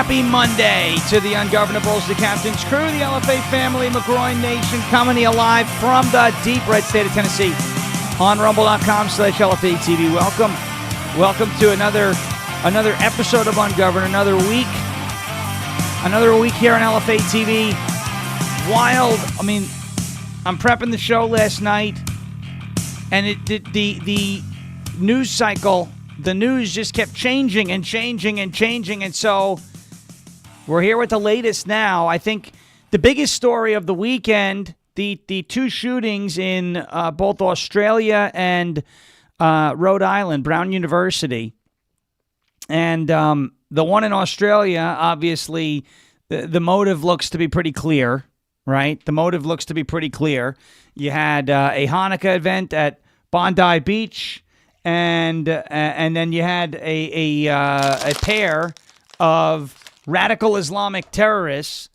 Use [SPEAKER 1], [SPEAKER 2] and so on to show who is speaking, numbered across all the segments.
[SPEAKER 1] Happy Monday to the Ungovernables, the Captain's Crew, the LFA family, McGroin Nation, coming to you live from the deep red state of Tennessee on rumble.com/LFA TV. Welcome to another episode of Ungoverned, another week here on LFA TV. Wild. I mean, I'm prepping the show last night, and the news cycle, the news just kept changing, and so we're here with the latest now. I think the biggest story of the weekend, the two shootings in both Australia and Rhode Island, Brown University. And the one in Australia, obviously, the motive looks to be pretty clear, right? The motive looks to be pretty clear. You had a Hanukkah event at Bondi Beach, and then you had a pair of radical Islamic terrorists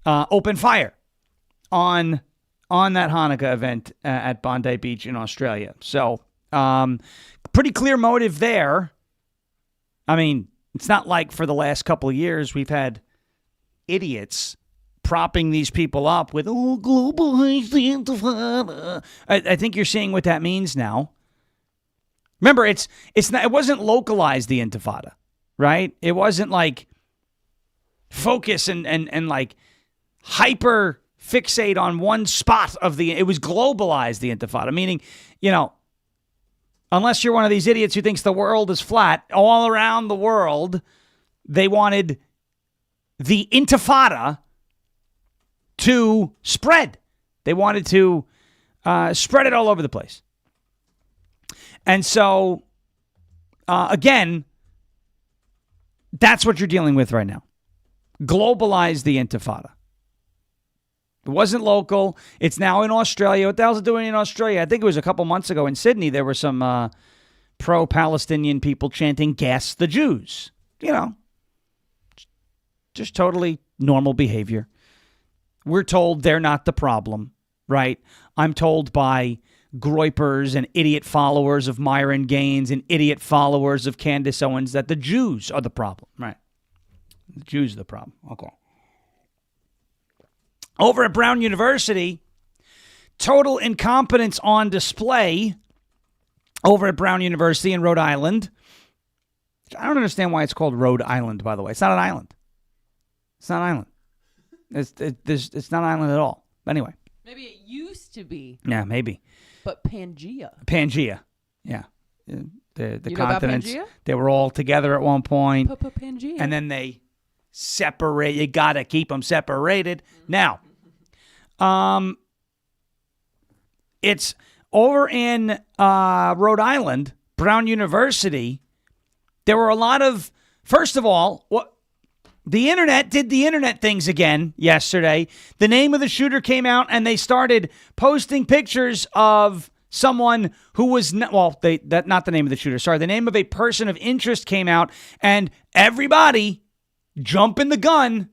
[SPEAKER 1] open fire on that Hanukkah event at Bondi Beach in Australia. So, pretty clear motive there. I mean, it's not like for the last couple of years we've had idiots propping these people up with, globalize the Intifada. I think you're seeing what that means now. Remember, it wasn't localized, the Intifada, right? It wasn't like focus and like hyper fixate on one spot of it was globalized, the Intifada, meaning, unless you're one of these idiots who thinks the world is flat, all around the world, they wanted the Intifada to spread. They wanted to spread it all over the place. And so, again, that's what you're dealing with right now. Globalize the Intifada. It wasn't local. It's now in Australia. What the hell's it doing in Australia? I think it was a couple months ago in Sydney. There were some pro-Palestinian people chanting, "Gas the Jews." Just totally normal behavior. We're told they're not the problem, right? I'm told by groypers and idiot followers of Myron Gaines and idiot followers of Candace Owens that the Jews are the problem, right? The Jews are the problem. Okay. Over at Brown University, total incompetence on display over at Brown University in Rhode Island. I don't understand why it's called Rhode Island, by the way. It's not an island. It's not an island. It's not an island at all. But anyway.
[SPEAKER 2] Maybe it used to be.
[SPEAKER 1] Yeah, maybe.
[SPEAKER 2] But Pangea.
[SPEAKER 1] Yeah. The
[SPEAKER 2] you
[SPEAKER 1] continents,
[SPEAKER 2] know about Pangea?
[SPEAKER 1] They were all together at one point.
[SPEAKER 2] Pangea.
[SPEAKER 1] And then they separate. You got to keep them separated. Now, it's over in Rhode Island, Brown University. There were a lot of, first of all, the internet did the internet things again yesterday. The name of the shooter came out, and they started posting pictures of someone who was not the name of the shooter. Sorry, the name of a person of interest came out, and everybody jumping the gun.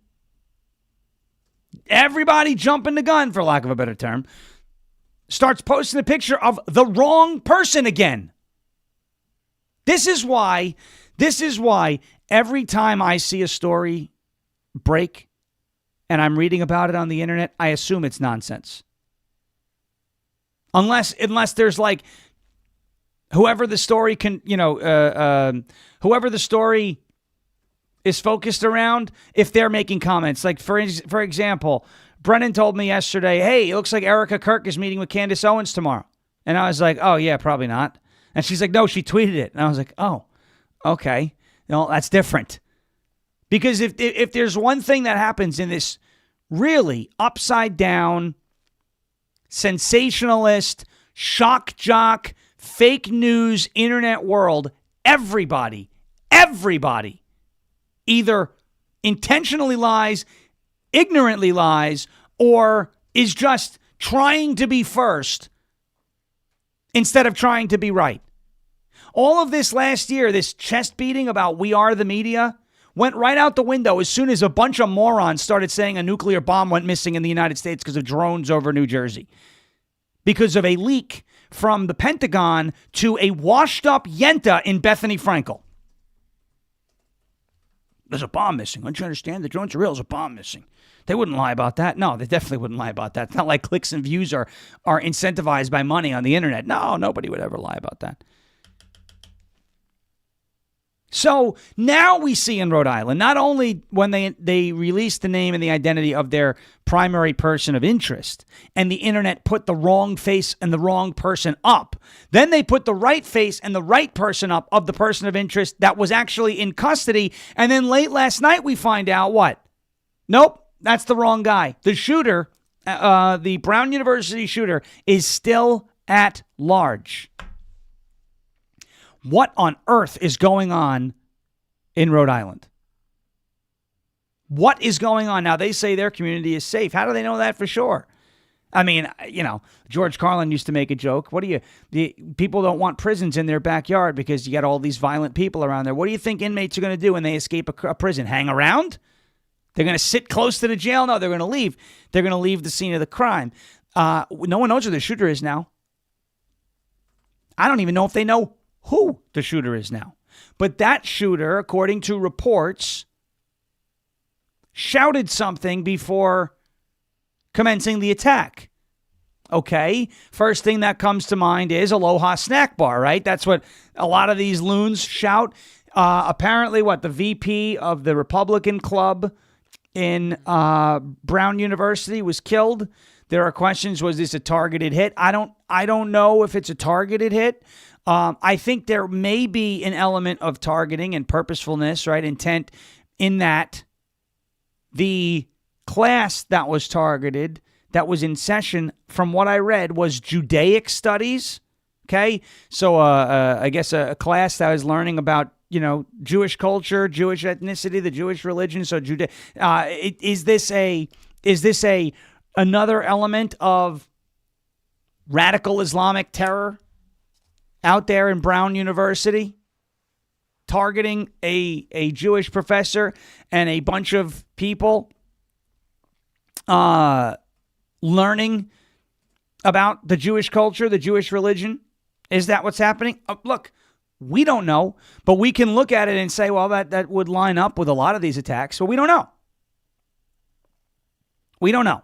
[SPEAKER 1] Everybody jumping the gun, for lack of a better term, starts posting a picture of the wrong person again. This is why every time I see a story break and I'm reading about it on the internet, I assume it's nonsense. Unless there's like whoever the story whoever the story is focused around, if they're making comments. Like, for example, Brennan told me yesterday, hey, it looks like Erica Kirk is meeting with Candace Owens tomorrow. And I was like, oh, yeah, probably not. And she's like, no, she tweeted it. And I was like, oh, okay. No, that's different. Because if there's one thing that happens in this really upside down, sensationalist, shock jock, fake news internet world, everybody either intentionally lies, ignorantly lies, or is just trying to be first instead of trying to be right. All of this last year, this chest beating about we are the media, went right out the window as soon as a bunch of morons started saying a nuclear bomb went missing in the United States because of drones over New Jersey. Because of a leak from the Pentagon to a washed-up Yenta in Bethany Frankel. There's a bomb missing. Don't you understand? The drones are real. There's a bomb missing. They wouldn't lie about that. No, they definitely wouldn't lie about that. It's not like clicks and views are incentivized by money on the internet. No, nobody would ever lie about that. So now we see in Rhode Island, not only when they released the name and the identity of their primary person of interest, and the internet put the wrong face and the wrong person up, then they put the right face and the right person up of the person of interest that was actually in custody. And then late last night, we find out what? Nope, that's the wrong guy. The shooter, the Brown University shooter, is still at large. What on earth is going on in Rhode Island? What is going on? Now, they say their community is safe. How do they know that for sure? I mean, George Carlin used to make a joke. People don't want prisons in their backyard because you got all these violent people around there. What do you think inmates are going to do when they escape a prison? Hang around? They're going to sit close to the jail? No, they're going to leave. They're going to leave the scene of the crime. No one knows who the shooter is now. I don't even know if they know who the shooter is now. But that shooter, according to reports, shouted something before commencing the attack. Okay, first thing that comes to mind is Aloha Snack Bar, right? That's what a lot of these loons shout. Apparently, the VP of the Republican club in Brown University was killed. There are questions, was this a targeted hit? I don't know if it's a targeted hit. I think there may be an element of targeting and purposefulness, right? Intent in that the class that was targeted, that was in session, from what I read, was Judaic studies. Okay. So I guess a class that was learning about, Jewish culture, Jewish ethnicity, the Jewish religion. So is this another element of radical Islamic terror out there in Brown University, targeting a Jewish professor and a bunch of people learning about the Jewish culture, the Jewish religion? Is that what's happening? Look, we don't know, but we can look at it and say, well, that would line up with a lot of these attacks. But we don't know. We don't know.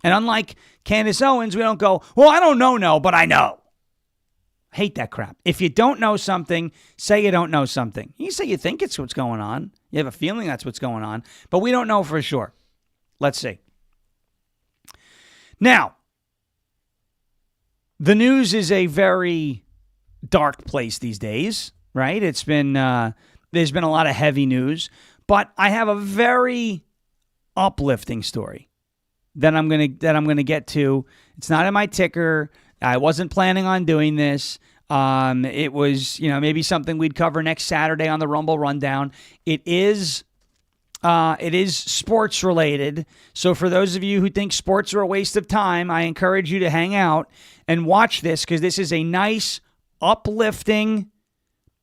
[SPEAKER 1] And unlike Candace Owens, we don't go, well, I don't know, but I know. Hate that crap. If you don't know something, say you don't know something. You say you think it's what's going on. You have a feeling that's what's going on, but we don't know for sure. Let's see. Now, the news is a very dark place these days, right? It's been there's been a lot of heavy news, but I have a very uplifting story that I'm gonna get to. It's not in my ticker. I wasn't planning on doing this. It was, maybe something we'd cover next Saturday on the Rumble Rundown. It is sports related. So for those of you who think sports are a waste of time, I encourage you to hang out and watch this, because this is a nice, uplifting,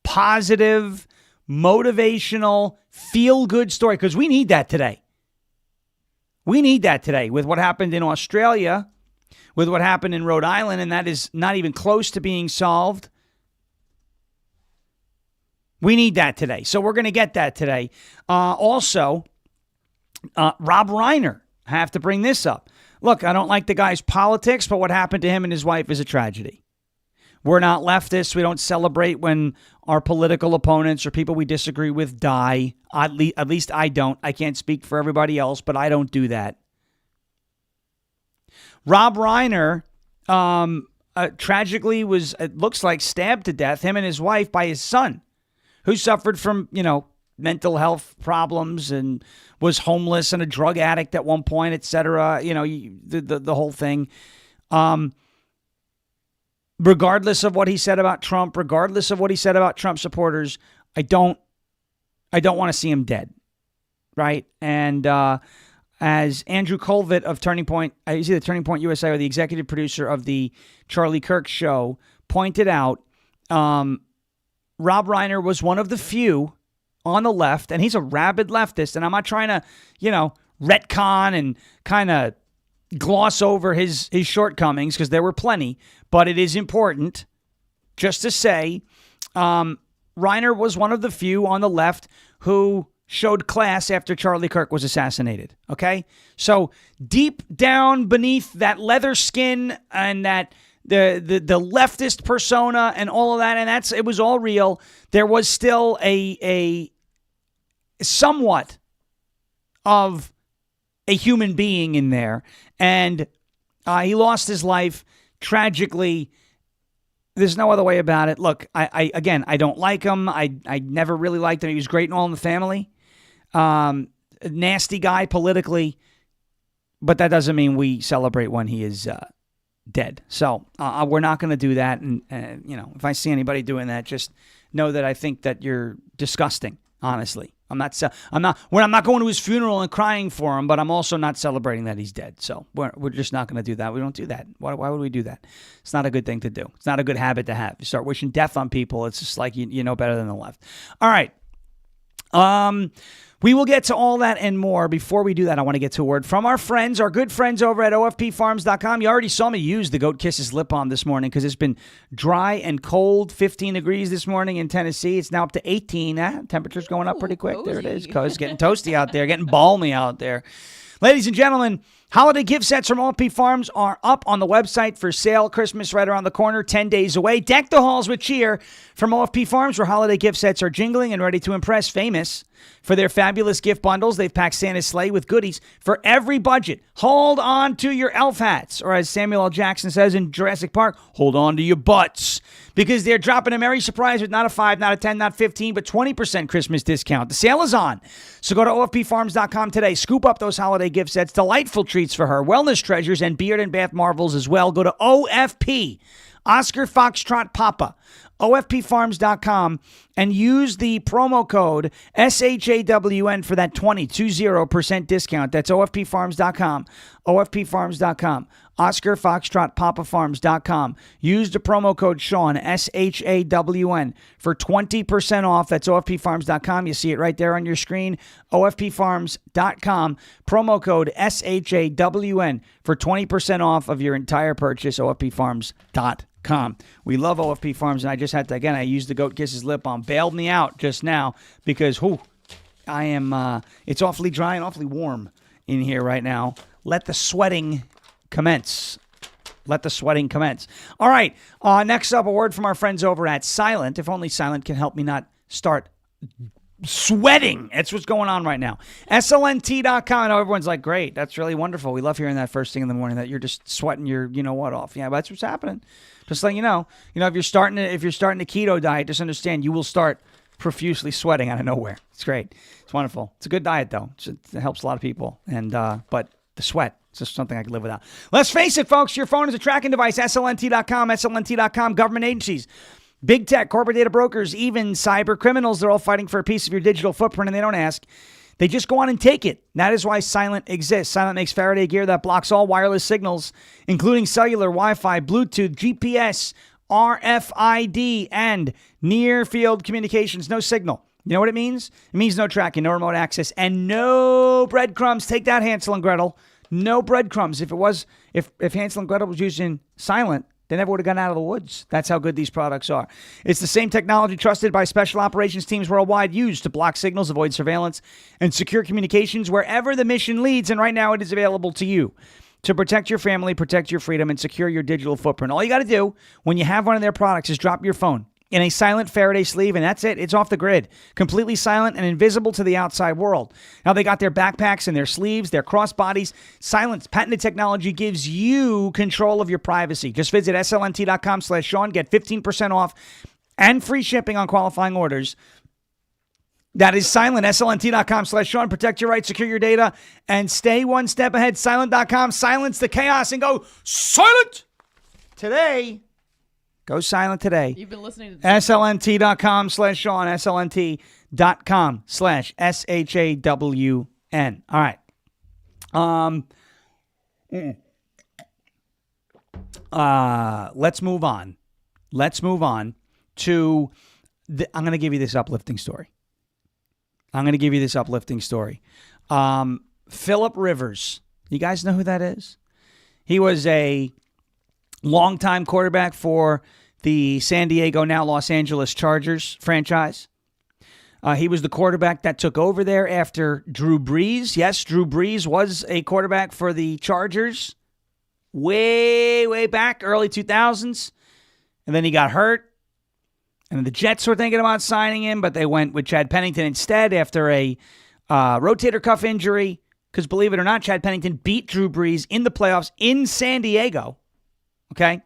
[SPEAKER 1] positive, motivational, feel-good story, because we need that today. We need that today with what happened in Australia, with what happened in Rhode Island, and that is not even close to being solved. We need that today. So we're going to get that today. Also, Rob Reiner. I have to bring this up. Look, I don't like the guy's politics, but what happened to him and his wife is a tragedy. We're not leftists. We don't celebrate when our political opponents or people we disagree with die. At least I don't. I can't speak for everybody else, but I don't do that. Rob Reiner tragically was, it looks like, stabbed to death, him and his wife, by his son, who suffered from, mental health problems and was homeless and a drug addict at one point, etc. The whole thing. Regardless of what he said about Trump, regardless of what he said about Trump supporters, I don't want to see him dead, right? And as Andrew Colvett of Turning Point, is he the Turning Point USA, or the executive producer of the Charlie Kirk show, pointed out, Rob Reiner was one of the few on the left, and he's a rabid leftist, and I'm not trying to, retcon and kind of gloss over his shortcomings, because there were plenty, but it is important just to say Reiner was one of the few on the left who showed class after Charlie Kirk was assassinated. Okay? So deep down beneath that leather skin and that the leftist persona and all of that, and it was all real, there was still a somewhat of a human being in there. And he lost his life tragically. There's no other way about it. Look, I don't like him. I never really liked him. He was great in All in the Family. Nasty guy politically, but that doesn't mean we celebrate when he is dead. So we're not going to do that. And if I see anybody doing that, just know that I think that you're disgusting. Honestly, I'm not going to his funeral and crying for him, but I'm also not celebrating that he's dead. So we're just not going to do that. We don't do that. Why would we do that? It's not a good thing to do. It's not a good habit to have. You start wishing death on people. It's just like you know better than the left. All right. We will get to all that and more. Before we do that, I want to get to a word from our good friends over at OFPfarms.com. You already saw me use the Goat Kisses lip balm this morning because it's been dry and cold, 15 degrees this morning in Tennessee. It's now up to 18. Temperature's going up pretty quick.
[SPEAKER 2] Cozy.
[SPEAKER 1] There it is. It's getting toasty out there, getting balmy out there. Ladies and gentlemen, holiday gift sets from OFP Farms are up on the website for sale. Christmas right around the corner, 10 days away. Deck the halls with cheer from OFP Farms, where holiday gift sets are jingling and ready to impress. Famous for their fabulous gift bundles, they've packed Santa's sleigh with goodies for every budget. Hold on to your elf hats, or as Samuel L. Jackson says in Jurassic Park, hold on to your butts, because they're dropping a merry surprise with not a 5, not a 10, not 15, but 20% Christmas discount. The sale is on. So go to OFPfarms.com today. Scoop up those holiday gift sets. Delightful treats for her. Wellness treasures and beard and bath marvels as well. Go to OFP, Oscar Foxtrot Papa, OFPfarms.com, and use the promo code SHAWN for that 20% discount. That's OFPfarms.com, OFPfarms.com, Oscar Foxtrot Papa Farms.com. Use the promo code Sean, SHAWN, for 20% off. That's OFPfarms.com. You see it right there on your screen. OFPfarms.com, promo code SHAWN for 20% off of your entire purchase. OFPfarms.com. We love OFP Farms, and I just had to, again, I used the Goat Kisses lip balm. Bailed me out just now because, I am, it's awfully dry and awfully warm in here right now. Let the sweating commence. All right. Next up, a word from our friends over at Silent. If only Silent can help me not start sweating. That's what's going on right now. SLNT.com. I know everyone's like, great. That's really wonderful. We love hearing that first thing in the morning, that you're just sweating your you-know-what off. Yeah, but that's what's happening. Just letting you know. If you're starting a keto diet, just understand you will start profusely sweating out of nowhere. It's great. It's wonderful. It's a good diet, though. It helps a lot of people. And but the sweat, it's just something I can live without. Let's face it, folks. Your phone is a tracking device. SLNT.com. SLNT.com. Government agencies, big tech, corporate data brokers, even cyber criminals, they're all fighting for a piece of your digital footprint, and they don't ask. They just go on and take it. That is why Silent exists. Silent makes Faraday gear that blocks all wireless signals, including cellular, Wi-Fi, Bluetooth, GPS, RFID, and near-field communications. No signal. You know what it means? It means no tracking, no remote access, and no breadcrumbs. Take that, Hansel and Gretel. No breadcrumbs. If Hansel and Gretel was using Silent, they never would have gotten out of the woods. That's how good these products are. It's the same technology trusted by special operations teams worldwide, used to block signals, avoid surveillance, and secure communications wherever the mission leads. And right now it is available to you to protect your family, protect your freedom, and secure your digital footprint. All you got to do when you have one of their products is drop your phone in a silent Faraday sleeve, and that's it. It's off the grid, completely silent and invisible to the outside world. Now, they got their backpacks and their sleeves, their crossbodies. Silent's patented technology gives you control of your privacy. Just visit slnt.com/Sean. Get 15% off and free shipping on qualifying orders. That is Silent, slnt.com/Sean. Protect your rights, secure your data, and stay one step ahead. Silent.com. Silence the chaos and go silent today. Go silent today.
[SPEAKER 2] You've been listening to
[SPEAKER 1] slnt.com/Sean, slnt.com/SHAWN. All right. Let's move on. To I'm going to give you this uplifting story. Phillip Rivers. You guys know who that is? He was a longtime quarterback for the San Diego, now Los Angeles Chargers franchise. He was the quarterback that took over there after Drew Brees. Yes, Drew Brees was a quarterback for the Chargers way back, early 2000s. And then he got hurt. And the Jets were thinking about signing him, but they went with Chad Pennington instead after a rotator cuff injury. Because believe it or not, Chad Pennington beat Drew Brees in the playoffs in San Diego. Okay?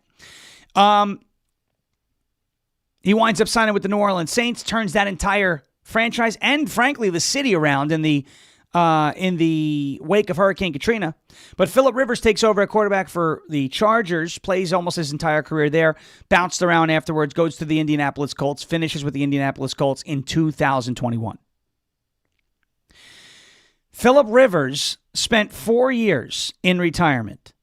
[SPEAKER 1] He winds up signing with the New Orleans Saints, turns that entire franchise and, frankly, the city around in the wake of Hurricane Katrina. But Phillip Rivers takes over at quarterback for the Chargers, plays almost his entire career there, bounced around afterwards, goes to the Indianapolis Colts, finishes with the Indianapolis Colts in 2021. Phillip Rivers spent 4 years in retirement,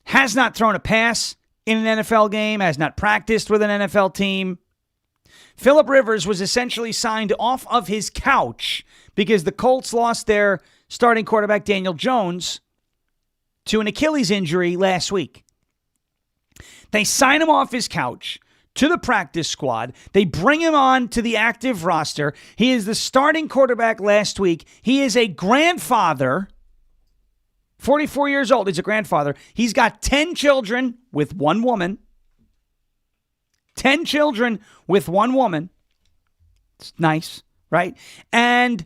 [SPEAKER 1] has not thrown a pass in an NFL game, has not practiced with an NFL team. Phillip Rivers was essentially signed off of his couch because the Colts lost their starting quarterback, Daniel Jones, to an Achilles injury last week. They sign him off his couch to the practice squad. They bring him on to the active roster. He is the starting quarterback last week. He is a grandfather, 44 years old. He's a grandfather. He's got 10 children with one woman. 10 children with one woman. It's nice, right? And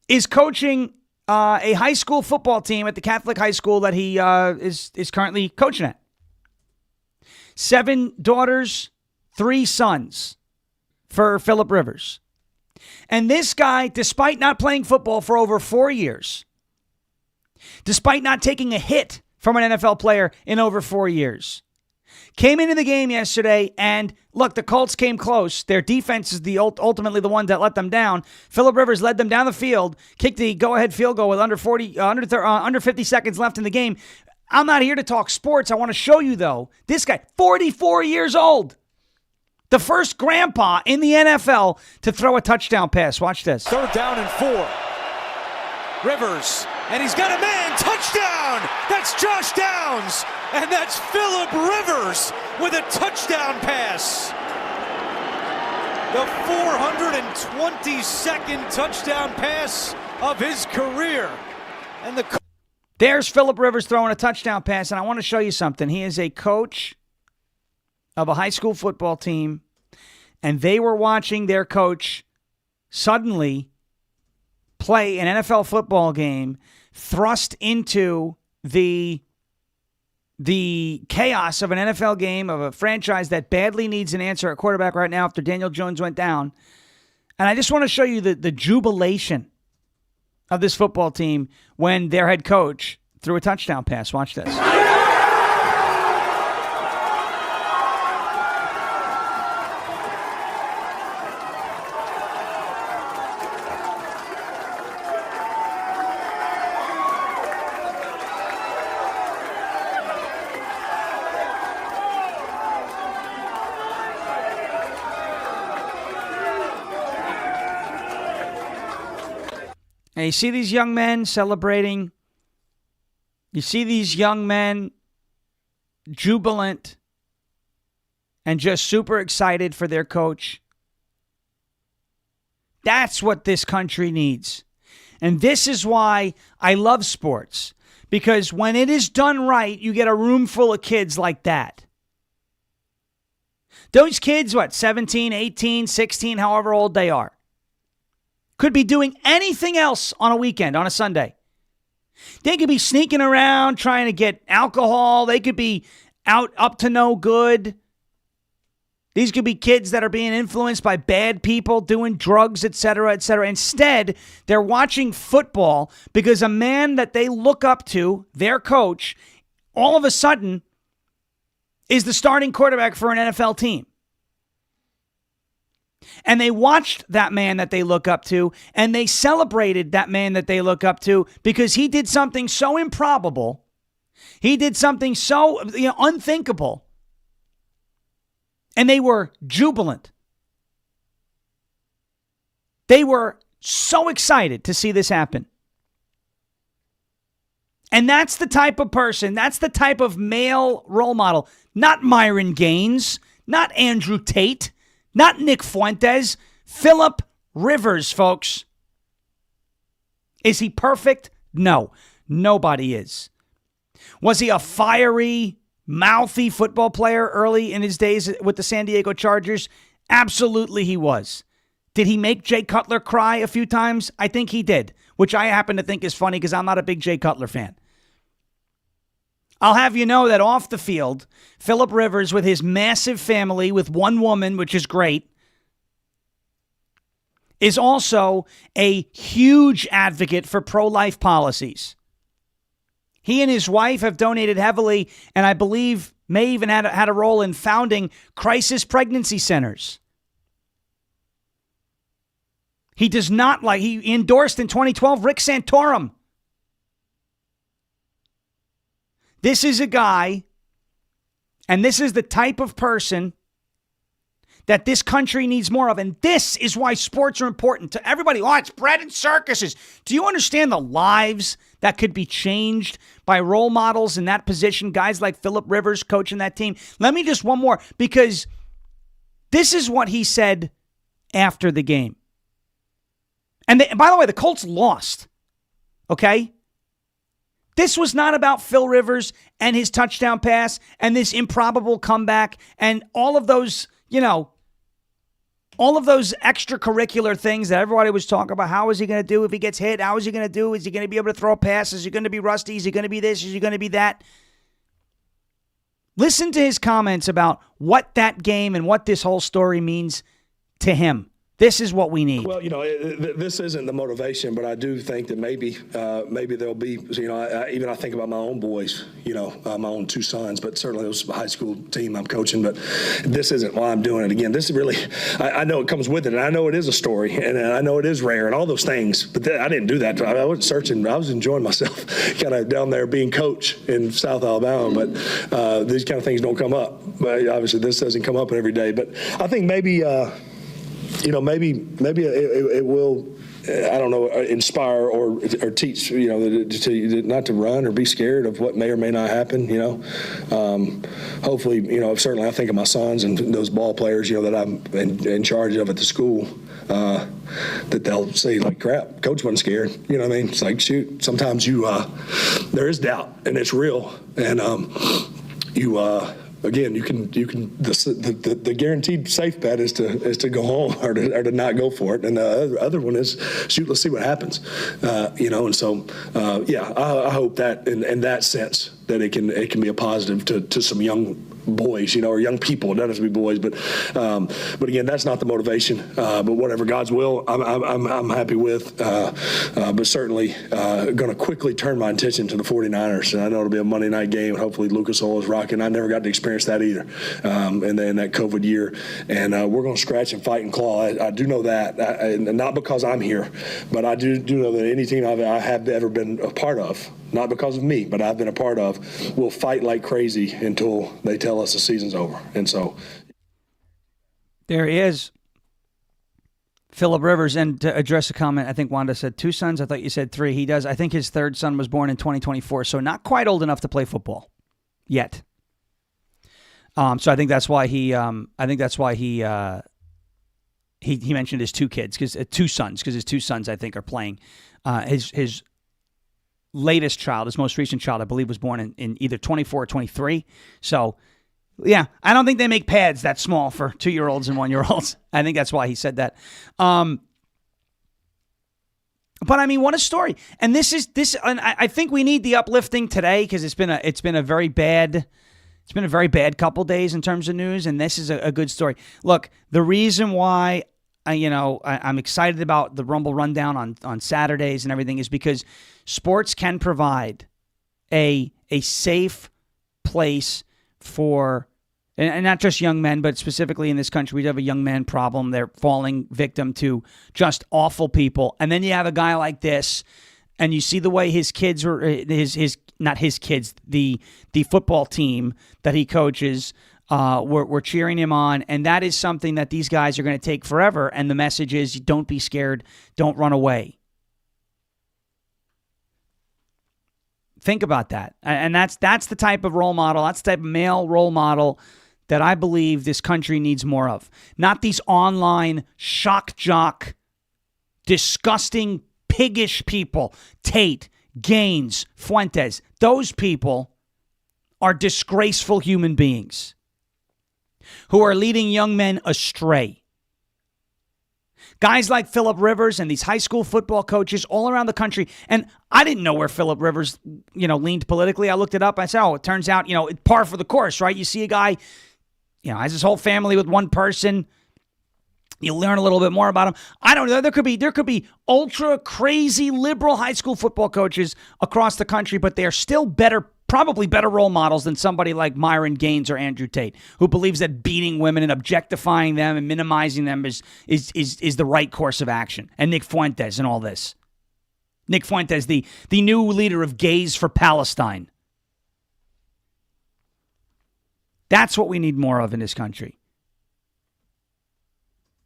[SPEAKER 1] is coaching a high school football team at the Catholic high school that he is currently coaching at. 7 daughters, 3 sons for Phillip Rivers. And this guy, despite not playing football for over 4 years, despite not taking a hit from an NFL player in over 4 years, came into the game yesterday, and look, the Colts came close. Their defense is ultimately the one that let them down. Phillip Rivers led them down the field, kicked the go-ahead field goal with under 50 seconds left in the game. I'm not here to talk sports. I want to show you, though, this guy, 44 years old, the first grandpa in the NFL to throw a touchdown pass. Watch this.
[SPEAKER 3] 3rd down and 4. Rivers, and he's got a man. Touchdown! That's Josh Downs, and that's Phillip Rivers with a touchdown pass. The 422nd touchdown pass of his career. And
[SPEAKER 1] there's Phillip Rivers throwing a touchdown pass, and I want to show you something. He is a coach of a high school football team, and they were watching their coach suddenly play an NFL football game, thrust into the chaos of an NFL game, of a franchise that badly needs an answer at quarterback right now after Daniel Jones went down. And I just want to show you the jubilation of this football team when their head coach threw a touchdown pass. Watch this. And you see these young men celebrating. You see these young men jubilant and just super excited for their coach. That's what this country needs. And this is why I love sports. Because when it is done right, you get a room full of kids like that. Those kids, 17, 18, 16, however old they are, could be doing anything else on a weekend, on a Sunday. They could be sneaking around trying to get alcohol. They could be out up to no good. These could be kids that are being influenced by bad people, doing drugs, etc., etc. Instead, they're watching football because a man that they look up to, their coach, all of a sudden is the starting quarterback for an NFL team. And they watched that man that they look up to, and they celebrated that man that they look up to because he did something so improbable. He did something so unthinkable. And they were jubilant. They were so excited to see this happen. And that's the type of person, that's the type of male role model, not Myron Gaines, not Andrew Tate, not Nick Fuentes, Philip Rivers, folks. Is he perfect? No, nobody is. Was he a fiery, mouthy football player early in his days with the San Diego Chargers? Absolutely he was. Did he make Jay Cutler cry a few times? I think he did, which I happen to think is funny because I'm not a big Jay Cutler fan. I'll have you know that off the field, Philip Rivers, with his massive family, with one woman, which is great, is also a huge advocate for pro-life policies. He and his wife have donated heavily, and I believe may even had a role in founding crisis pregnancy centers. He does not like, he endorsed in 2012 Rick Santorum. This is a guy, and this is the type of person that this country needs more of. And this is why sports are important to everybody. Oh, it's bread and circuses. Do you understand the lives that could be changed by role models in that position? Guys like Philip Rivers coaching that team. Let me just one more, because this is what he said after the game. And by the way, the Colts lost. Okay? This was not about Phil Rivers and his touchdown pass and this improbable comeback and all of those, all of those extracurricular things that everybody was talking about. How is he going to do if he gets hit? How is he going to do? Is he going to be able to throw a pass? Is he going to be rusty? Is he going to be this? Is he going to be that? Listen to his comments about what that game and what this whole story means to him. This is what we need.
[SPEAKER 4] Well, this isn't the motivation, but I do think that maybe there'll be, I think about my own boys, my own two sons, but certainly it was a high school team I'm coaching, but this isn't why I'm doing it. Again, this is really, I know it comes with it, and I know it is a story, and I know it is rare and all those things, but I didn't do that. I wasn't searching. I was enjoying myself kind of down there being coach in South Alabama, but these kind of things don't come up. But obviously, this doesn't come up every day, but I think maybe maybe it will, I don't know, inspire or teach, to not to run or be scared of what may or may not happen, Hopefully, certainly I think of my sons and those ball players, that I'm in charge of at the school, that they'll say, like, crap, coach wasn't scared. You know what I mean? It's like, shoot, sometimes there is doubt, and it's real. And again, you can the guaranteed safe bet is to go home or to not go for it, and the other one is, shoot, let's see what happens, and so I hope that in that sense that it can be a positive to some young boys, or young people. It doesn't have to be boys, but again, that's not the motivation. But whatever God's will, I'm happy with. But certainly going to quickly turn my attention to the 49ers, and I know it'll be a Monday night game. Hopefully, Lucas Oil is rocking. I never got to experience that either, in that COVID year, and we're going to scratch and fight and claw. I do know that, and not because I'm here, but I do know that any team I have ever been a part of, not because of me, but I've been a part of, will fight like crazy until they tell us the season's over. And so
[SPEAKER 1] there he is, Philip Rivers. And to address a comment, I think Wanda said 2 sons. I thought you said 3. He does. I think his 3rd son was born in 2024, so not quite old enough to play football yet. So I think that's why he mentioned his 2 kids, because 2 sons, because his 2 sons, I think, are playing. His latest child, his most recent child, I believe, was born in either 24 or 23. So, yeah, I don't think they make pads that small for 2-year-olds and 1-year-olds. I think that's why he said that. But I mean, what a story! And and I think we need the uplifting today, because it's been a very bad couple days in terms of news, and this is a good story. Look, the reason why I'm excited about the Rumble Rundown on Saturdays and everything is because sports can provide a safe place for, and not just young men, but specifically in this country, we have a young man problem. They're falling victim to just awful people. And then you have a guy like this, and you see the way his kids were, not his kids, the football team that he coaches, we're cheering him on, and that is something that these guys are going to take forever. And the message is, don't be scared, don't run away. Think about that. And that's the type of role model, that's the type of male role model that I believe this country needs more of. Not these online shock jock, disgusting, piggish people. Tate, Gaines, Fuentes. Those people are disgraceful human beings who are leading young men astray. Guys like Phillip Rivers and these high school football coaches all around the country. And I didn't know where Phillip Rivers, leaned politically. I looked it up. I said, it turns out, par for the course, right? You see a guy, has his whole family with one person. You learn a little bit more about him. I don't know. There could be ultra crazy liberal high school football coaches across the country, but they are still probably better role models than somebody like Myron Gaines or Andrew Tate, who believes that beating women and objectifying them and minimizing them is the right course of action. And Nick Fuentes and all this. Nick Fuentes, the new leader of Gays for Palestine. That's what we need more of in this country.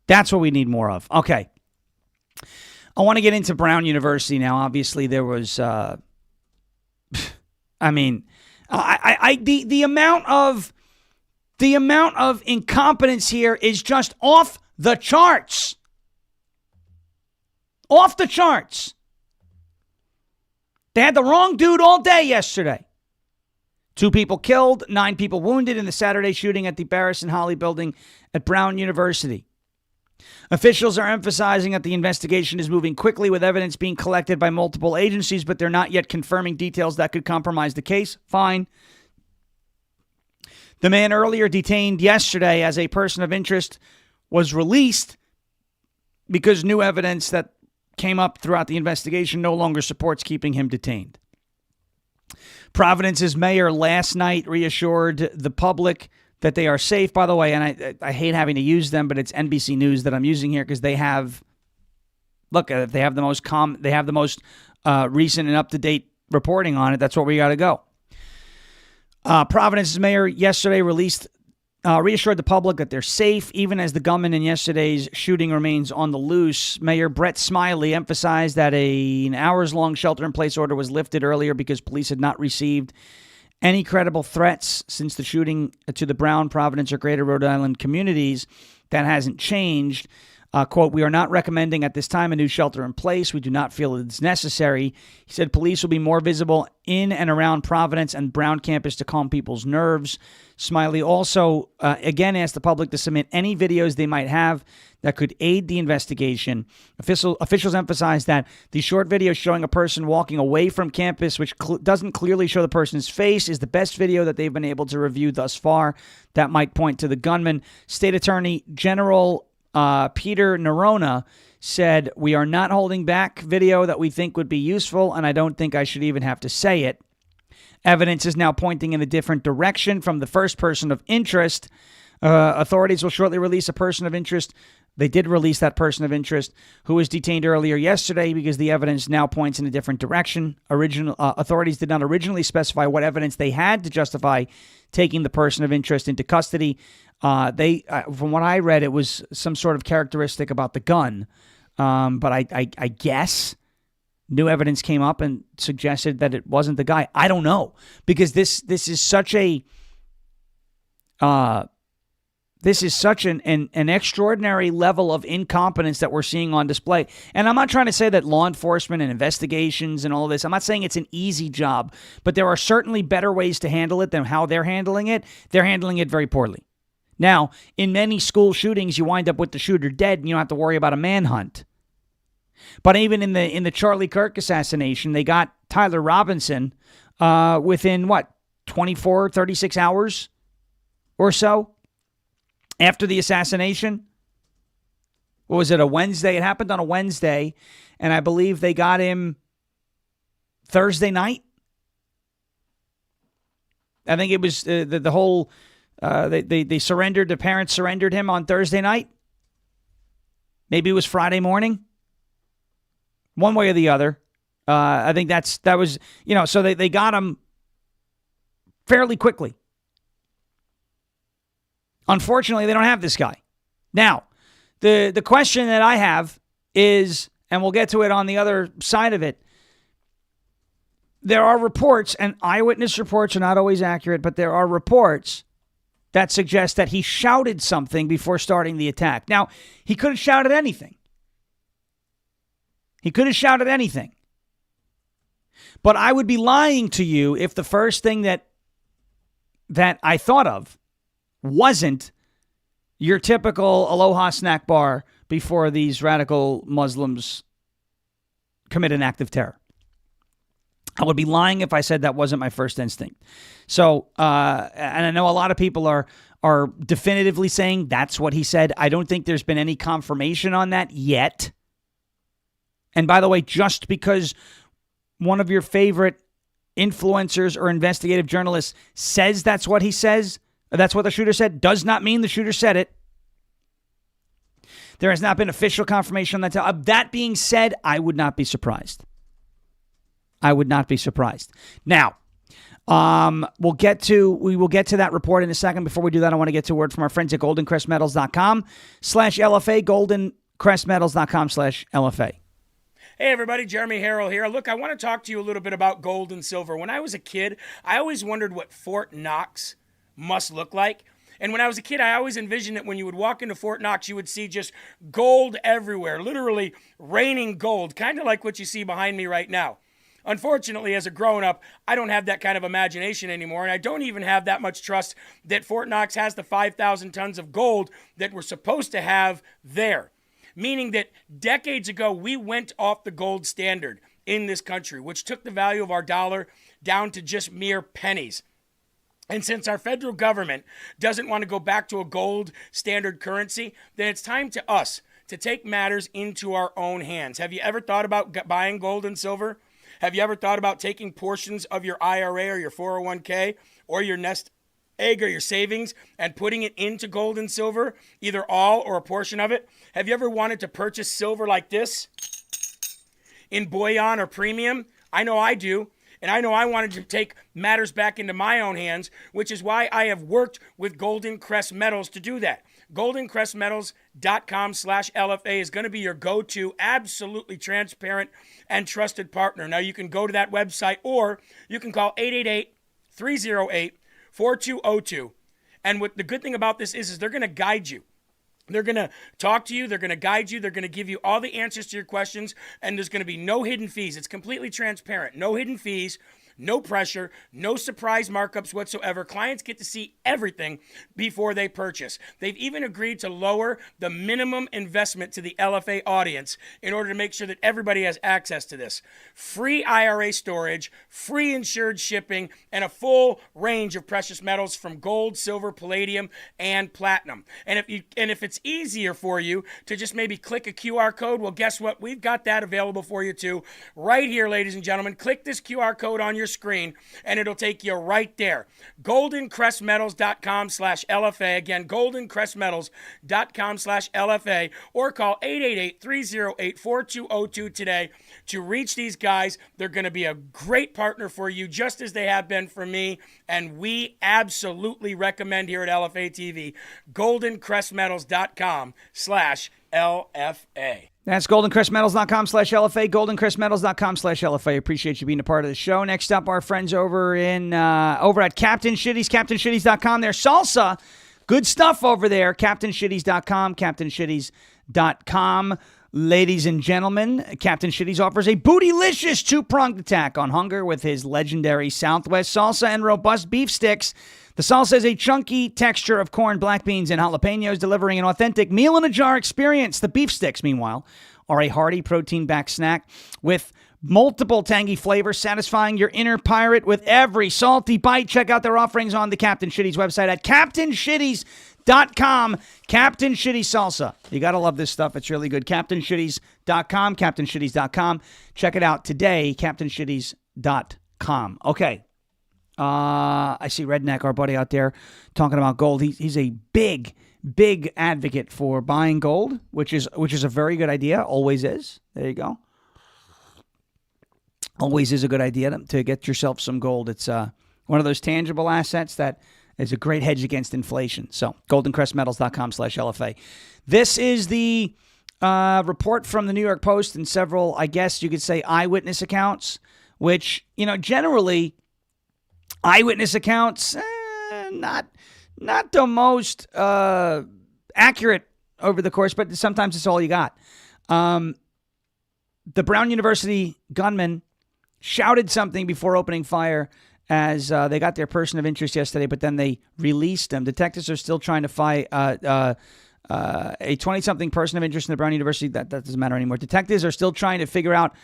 [SPEAKER 1] That's what we need more of. Okay. I want to get into Brown University now. Obviously, there was... the amount of incompetence here is just off the charts. Off the charts. They had the wrong dude all day yesterday. 2 people killed, 9 people wounded in the Saturday shooting at the Barris and Holly building at Brown University. Officials are emphasizing that the investigation is moving quickly with evidence being collected by multiple agencies, but they're not yet confirming details that could compromise the case. Fine. The man earlier detained yesterday as a person of interest was released because new evidence that came up throughout the investigation no longer supports keeping him detained. Providence's mayor last night reassured the public that they are safe, by the way, and I hate having to use them, but it's NBC News that I'm using here because they have the most recent and up-to-date reporting on it. That's where we got to go. Providence's mayor yesterday reassured the public that they're safe, even as the gunman in yesterday's shooting remains on the loose. Mayor Brett Smiley emphasized that an hours-long shelter-in-place order was lifted earlier because police had not received any credible threats since the shooting to the Brown, Providence, or Greater Rhode Island communities. That hasn't changed. Quote, "We are not recommending at this time a new shelter in place. We do not feel it's necessary." He said police will be more visible in and around Providence and Brown campus to calm people's nerves. Smiley also again asked the public to submit any videos they might have that could aid the investigation. Officials emphasized that the short video showing a person walking away from campus, which doesn't clearly show the person's face, is the best video that they've been able to review thus far. That might point to the gunman. State Attorney General Peter Nerona said, "We are not holding back video that we think would be useful, and I don't think I should even have to say it. Evidence is now pointing in a different direction from the first person of interest. Authorities will shortly release a person of interest." They did release that person of interest who was detained earlier yesterday because the evidence now points in a different direction. Authorities did not originally specify what evidence they had to justify taking the person of interest into custody. From what I read, it was some sort of characteristic about the gun. But I guess new evidence came up and suggested that it wasn't the guy. I don't know, because this is such a an extraordinary level of incompetence that we're seeing on display. And I'm not trying to say that law enforcement and investigations and all this, I'm not saying it's an easy job, but there are certainly better ways to handle it than how they're handling it. They're handling it very poorly. Now, in many school shootings, you wind up with the shooter dead and you don't have to worry about a manhunt. But even in the Charlie Kirk assassination, they got Tyler Robinson within, 24, 36 hours or so after the assassination. What was it, a Wednesday? It happened on a Wednesday, and I believe they got him Thursday night. I think it was the whole... They surrendered. The parents surrendered him on Thursday night. Maybe it was Friday morning. One way or the other. I think that was, so they got him fairly quickly. Unfortunately, they don't have this guy. Now, the question that I have is, and we'll get to it on the other side of it, there are reports, and eyewitness reports are not always accurate, but there are reports that suggest that he shouted something before starting the attack. Now, he could have shouted anything. He could have shouted anything. But I would be lying to you if the first thing that I thought of wasn't your typical Aloha snack bar before these radical Muslims commit an act of terror. I would be lying if I said that wasn't my first instinct. So, and I know a lot of people are definitively saying that's what he said. I don't think there's been any confirmation on that yet. And by the way, just because one of your favorite influencers or investigative journalists says that's what he says, that's what the shooter said, does not mean the shooter said it. There has not been official confirmation on that. That being said, I would not be surprised. I would not be surprised. Now, we will get to that report in a second. Before we do that, I want to get to a word from our friends at goldencrestmetals.com/LFA, goldencrestmetals.com/LFA.
[SPEAKER 5] Hey everybody, Jeremy Harrell here. Look, I want to talk to you a little bit about gold and silver. When I was a kid, I always wondered what Fort Knox must look like. And when I was a kid, I always envisioned that when you would walk into Fort Knox, you would see just gold everywhere, literally raining gold, kind of like what you see behind me right now. Unfortunately, as a grown-up, I don't have that kind of imagination anymore, and I don't even have that much trust that Fort Knox has the 5,000 tons of gold that we're supposed to have there. Meaning that decades ago, we went off the gold standard in this country, which took the value of our dollar down to just mere pennies. And since our federal government doesn't want to go back to a gold standard currency, then it's time to us to take matters into our own hands. Have you ever thought about buying gold and silver? Have you ever thought about taking portions of your IRA or your 401k or your nest egg or your savings and putting it into gold and silver, either all or a portion of it? Have you ever wanted to purchase silver like this in bullion or premium? I know I do. And I know I wanted to take matters back into my own hands, which is why I have worked with Golden Crest Metals to do that. GoldenCrestMetals.com/LFA is going to be your go-to, absolutely transparent and trusted partner. Now, you can go to that website or you can call 888-308-4202. And what the good thing about this is they're going to guide you. They're going to talk to you. They're going to guide you. They're going to give you all the answers to your questions. And there's going to be no hidden fees. It's completely transparent. No hidden fees, no pressure, no surprise markups whatsoever. Clients get to see everything before they purchase. They've even agreed to lower the minimum investment to the LFA audience in order to make sure that everybody has access to this. Free IRA storage, free insured shipping, and a full range of precious metals from gold, silver, palladium, and platinum. And if it's easier for you to just maybe click a QR code, well, guess what? We've got that available for you too. Right here, ladies and gentlemen. Click this QR code on your screen and it'll take you right there. GoldenCrestMetals.com/LFA. Again, GoldenCrestMetals.com/LFA, or call 888-308-4202 today to reach these guys. They're going to be a great partner for you, just as they have been for me, and we absolutely recommend here at LFA TV, GoldenCrestMetals.com/LFA.
[SPEAKER 1] That's goldencrestmetals.com/LFA, goldencrestmetals.com/LFA. Appreciate you being a part of the show. Next up, our friends over at Captain Shitty's, CaptainShitty's.com. Their salsa, good stuff over there. CaptainShitty's.com, CaptainShitty's.com. Ladies and gentlemen, Captain Shitty's offers a bootylicious two-pronged attack on hunger with his legendary Southwest salsa and robust beef sticks. The salsa is a chunky texture of corn, black beans, and jalapenos, delivering an authentic meal-in-a-jar experience. The beef sticks, meanwhile, are a hearty protein-backed snack with multiple tangy flavors, satisfying your inner pirate with every salty bite. Check out their offerings on the Captain Shitty's website at CaptainShitty's.com. Captain Shitty salsa. You got to love this stuff. It's really good. CaptainShitty's.com, CaptainShitty's.com. Check it out today, CaptainShitty's.com. Okay. I see Redneck, our buddy out there, talking about gold. He's a big advocate for buying gold, which is a very good idea. Always is. There you go. Always is a good idea to get yourself some gold. It's one of those tangible assets that is a great hedge against inflation. So, goldencrestmetals.com/LFA. This is the report from the New York Post and several, I guess you could say, eyewitness accounts. which, generally eyewitness accounts, not the most accurate over the course, but sometimes it's all you got. The Brown University gunman shouted something before opening fire as they got their person of interest yesterday, but then they released them. Detectives are still trying to find a 20-something person of interest in the Brown University. That doesn't matter anymore. Detectives are still trying to figure out.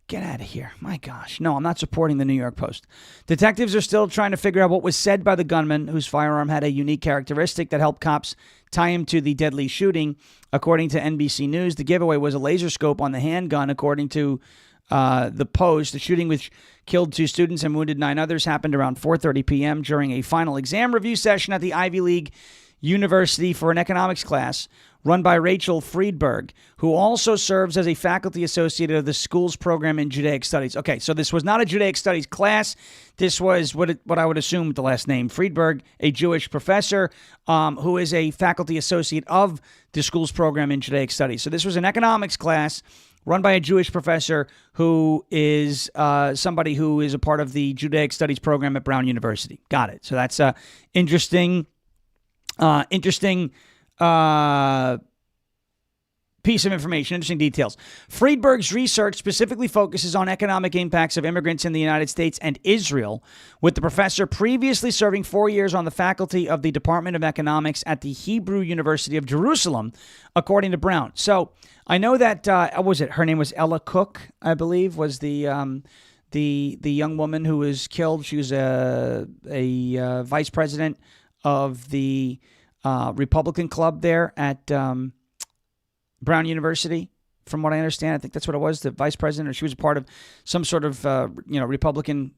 [SPEAKER 1] Get out of here. My gosh. No, I'm not supporting the New York Post. Detectives are still trying to figure out what was said by the gunman, whose firearm had a unique characteristic that helped cops tie him to the deadly shooting. According to NBC News, the giveaway was a laser scope on the handgun. According to the Post, the shooting, which killed 2 students and wounded 9 others, happened around 4:30 p.m. during a final exam review session at the Ivy League University for an economics class run by Rachel Friedberg, who also serves as a faculty associate of the school's program in Judaic Studies. Okay, so this was not a Judaic Studies class. This was what I would assume with the last name. Friedberg, a Jewish professor who is a faculty associate of the school's program in Judaic Studies. So this was an economics class run by a Jewish professor who is somebody who is a part of the Judaic Studies program at Brown University. Got it. So that's interesting piece of information, interesting details. Friedberg's research specifically focuses on economic impacts of immigrants in the United States and Israel, with the professor previously serving 4 years on the faculty of the Department of Economics at the Hebrew University of Jerusalem, according to Brown. So I know that, her name was Ella Cook, I believe, was the young woman who was killed. She was a vice president of the Republican club there at Brown University, from what I understand. I think that's what it was, the vice president, or she was a part of some sort of Republican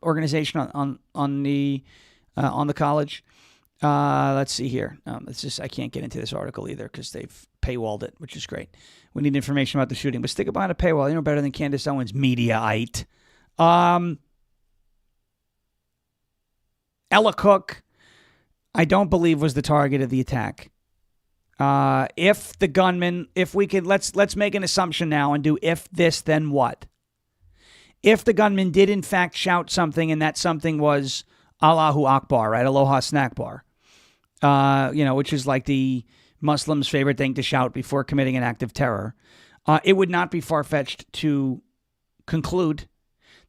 [SPEAKER 1] organization on the college. Let's see here. I can't get into this article either because they've paywalled it, which is great. We need information about the shooting, but stick it behind a paywall. Better than Candace Owens, Mediaite. Ella Cook, I don't believe, was the target of the attack. If the gunman, if we could, let's make an assumption now and do if this, then what? If the gunman did in fact shout something and that something was Allahu Akbar, right? Aloha snack bar, which is like the Muslims' favorite thing to shout before committing an act of terror. It would not be far-fetched to conclude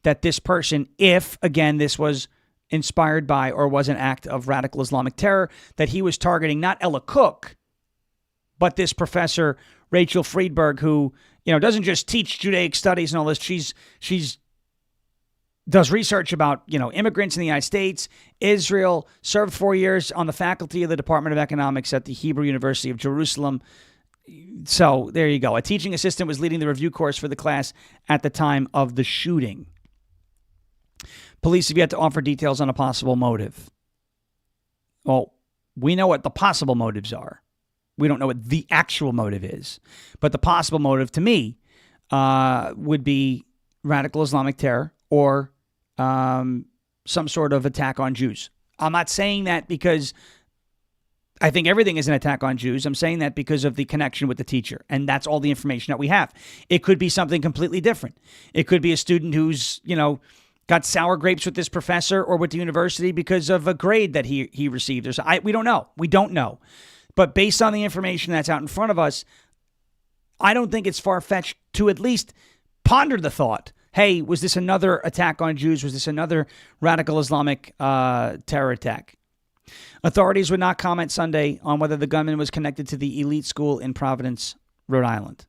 [SPEAKER 1] that this person, if, again, this was inspired by or was an act of radical Islamic terror, that he was targeting not Ella Cook, but this professor, Rachel Friedberg, who, doesn't just teach Judaic studies and all this. She's does research about, immigrants in the United States, Israel, served 4 years on the faculty of the Department of Economics at the Hebrew University of Jerusalem. So there you go. A teaching assistant was leading the review course for the class at the time of the shooting. Police have yet to offer details on a possible motive. Well, we know what the possible motives are. We don't know what the actual motive is. But the possible motive to me would be radical Islamic terror or some sort of attack on Jews. I'm not saying that because I think everything is an attack on Jews. I'm saying that because of the connection with the teacher. And that's all the information that we have. It could be something completely different. It could be a student who's, got sour grapes with this professor or with the university because of a grade that he received. We don't know. We don't know. But based on the information that's out in front of us, I don't think it's far-fetched to at least ponder the thought, hey, was this another attack on Jews? Was this another radical Islamic terror attack? Authorities would not comment Sunday on whether the gunman was connected to the elite school in Providence, Rhode Island.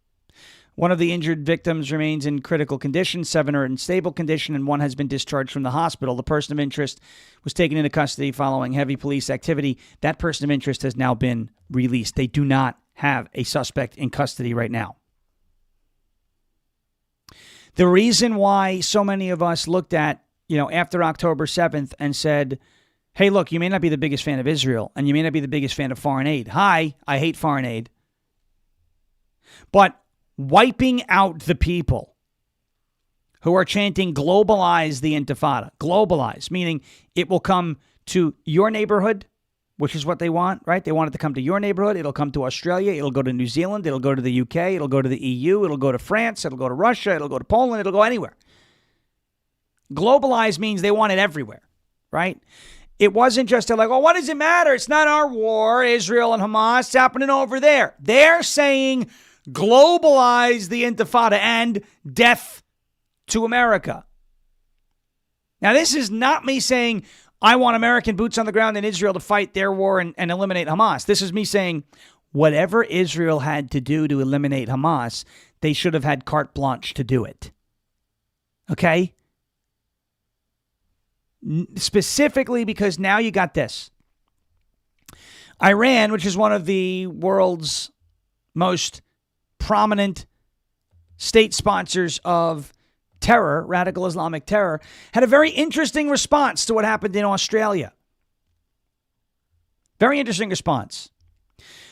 [SPEAKER 1] One of the injured victims remains in critical condition, 7 are in stable condition, and 1 has been discharged from the hospital. The person of interest was taken into custody following heavy police activity. That person of interest has now been released. They do not have a suspect in custody right now. The reason why so many of us looked at, after October 7th and said, hey, look, you may not be the biggest fan of Israel, and you may not be the biggest fan of foreign aid. Hi, I hate foreign aid. But wiping out the people who are chanting globalize the Intifada. Globalize, meaning it will come to your neighborhood, which is what they want, right? They want it to come to your neighborhood. It'll come to Australia. It'll go to New Zealand. It'll go to the UK. It'll go to the EU. It'll go to France. It'll go to Russia. It'll go to Poland. It'll go anywhere. globalize means they want it everywhere, right? It wasn't just like, oh, what does it matter? It's not our war, Israel and Hamas, it's happening over there. They're saying globalize the Intifada and death to America. Now, this is not me saying I want American boots on the ground in Israel to fight their war and eliminate Hamas. This is me saying whatever Israel had to do to eliminate Hamas, they should have had carte blanche to do it. Okay? Specifically because now you got this. Iran, which is one of the world's most prominent state sponsors of terror, radical Islamic terror, had a very interesting response to what happened in Australia. Very interesting response.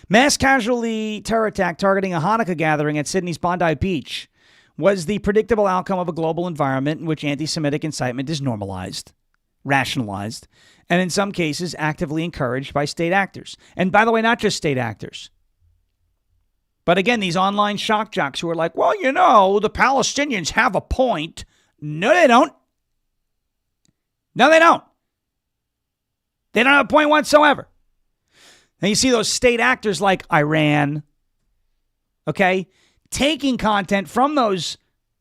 [SPEAKER 1] Mass casualty terror attack targeting a Hanukkah gathering at Sydney's Bondi Beach was the predictable outcome of a global environment in which anti-Semitic incitement is normalized, rationalized, and in some cases actively encouraged by state actors. And by the way, not just state actors. But again, these online shock jocks who are like, well, you know, the Palestinians have a point. No, they don't. No, they don't. They don't have a point whatsoever. And you see those state actors like Iran, okay, taking content from those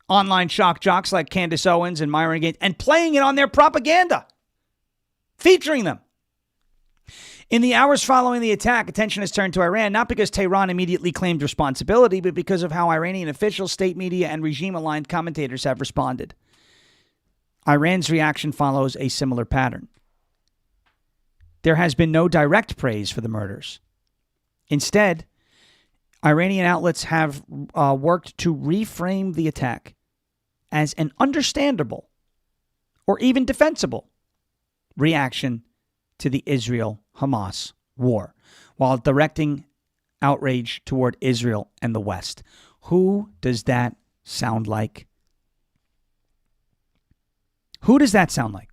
[SPEAKER 1] online shock jocks like Candace Owens and Myron Gaines and playing it on their propaganda, featuring them. In the hours following the attack, attention has turned to Iran, not because Tehran immediately claimed responsibility, but because of how Iranian officials, state media, and regime-aligned commentators have responded. Iran's reaction follows a similar pattern. There has been no direct praise for the murders. Instead, Iranian outlets have worked to reframe the attack as an understandable or even defensible reaction to the Israel-Hamas war, while directing outrage toward Israel and the West. Who does that sound like? Who does that sound like?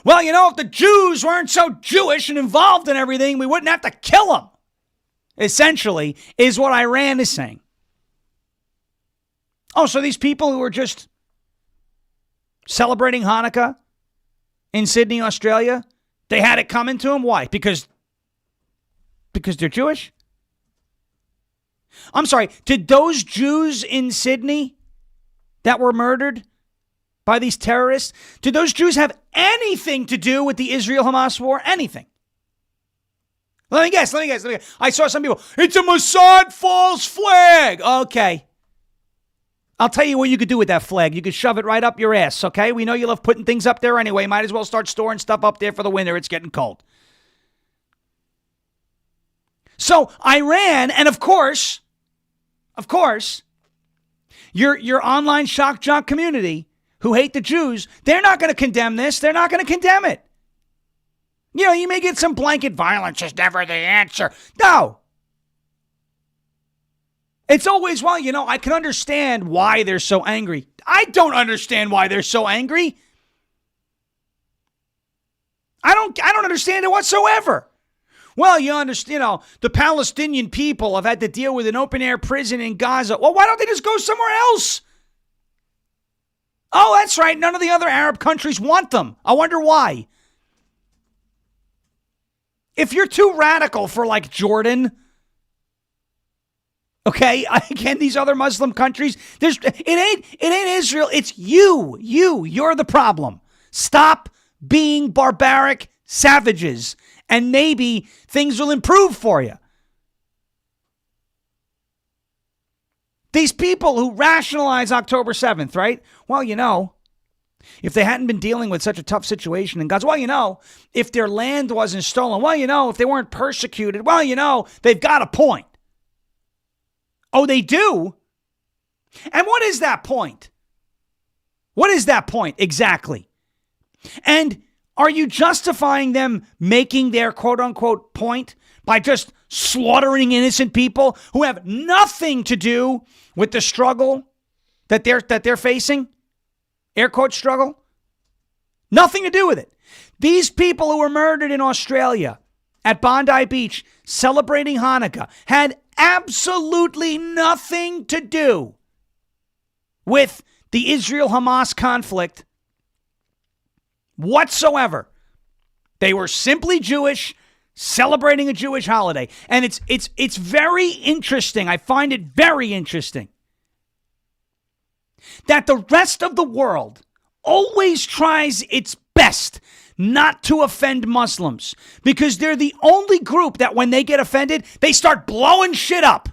[SPEAKER 1] Well, you know, if the Jews weren't so Jewish and involved in everything, we wouldn't have to kill them. Essentially, is what Iran is saying. Oh, so these people who are just celebrating Hanukkah in Sydney, Australia, they had it coming to them? Why? Because they're Jewish? I'm sorry, did those Jews in Sydney that were murdered by these terrorists, did those Jews have anything to do with the Israel-Hamas war? Anything? Let me guess. I saw some people, it's a Mossad false flag. Okay. I'll tell you what you could do with that flag. You could shove it right up your ass, okay? We know you love putting things up there anyway. Might as well start storing stuff up there for the winter. It's getting cold. So Iran, and of course, your online shock jock community who hate the Jews, they're not going to condemn this. They're not going to condemn it. You know, you may get some blanket violence is never the answer. No. It's always, well, you know, I can understand why they're so angry. I don't understand why they're so angry. I don't understand it whatsoever. Well, you understand, you know, the Palestinian people have had to deal with an open-air prison in Gaza. Well, why don't they just go somewhere else? Oh, that's right. None of the other Arab countries want them. I wonder why. If you're too radical for like Jordan, okay, again, these other Muslim countries, it ain't Israel. It's you. You're the problem. Stop being barbaric savages, and maybe things will improve for you. These people who rationalize October 7th, right? Well, you know, if they hadn't been dealing with such a tough situation in Gaza, well, you know, if their land wasn't stolen, well, you know, if they weren't persecuted, well, you know, they've got a point. Oh, they do? And what is that point? What is that point exactly? And are you justifying them making their quote-unquote point by just slaughtering innocent people who have nothing to do with the struggle that they're facing? Air quote struggle? Nothing to do with it. These people who were murdered in Australia at Bondi Beach celebrating Hanukkah had absolutely nothing to do with the Israel-Hamas conflict whatsoever. They were simply Jewish, celebrating a Jewish holiday. And it's very interesting. I find it very interesting that the rest of the world always tries its best not to offend Muslims, because they're the only group that when they get offended, they start blowing shit up.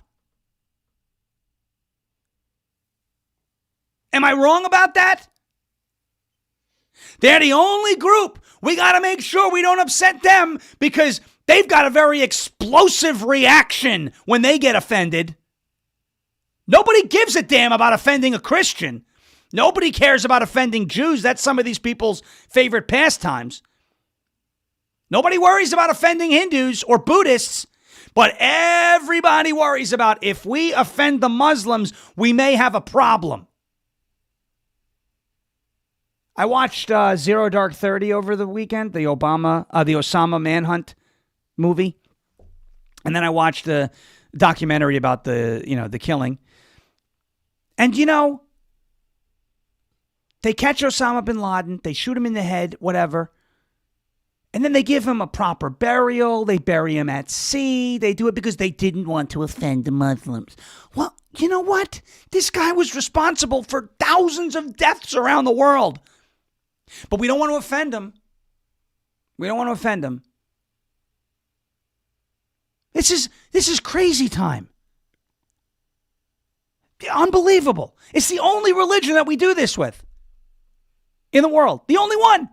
[SPEAKER 1] Am I wrong about that? They're the only group. We got to make sure we don't upset them because they've got a very explosive reaction when they get offended. Nobody gives a damn about offending a Christian. Nobody cares about offending Jews. That's some of these people's favorite pastimes. Nobody worries about offending Hindus or Buddhists, but everybody worries about if we offend the Muslims, we may have a problem. I watched Zero Dark 30 over the weekend, the Osama manhunt movie. And then I watched the documentary about the killing. And they catch Osama bin Laden, they shoot him in the head, whatever. And then they give him a proper burial. They bury him at sea. They do it because they didn't want to offend the Muslims. Well, you know what? This guy was responsible for thousands of deaths around the world. But we don't want to offend him. We don't want to offend him. This is crazy time. Unbelievable. It's the only religion that we do this with in the world. The only one.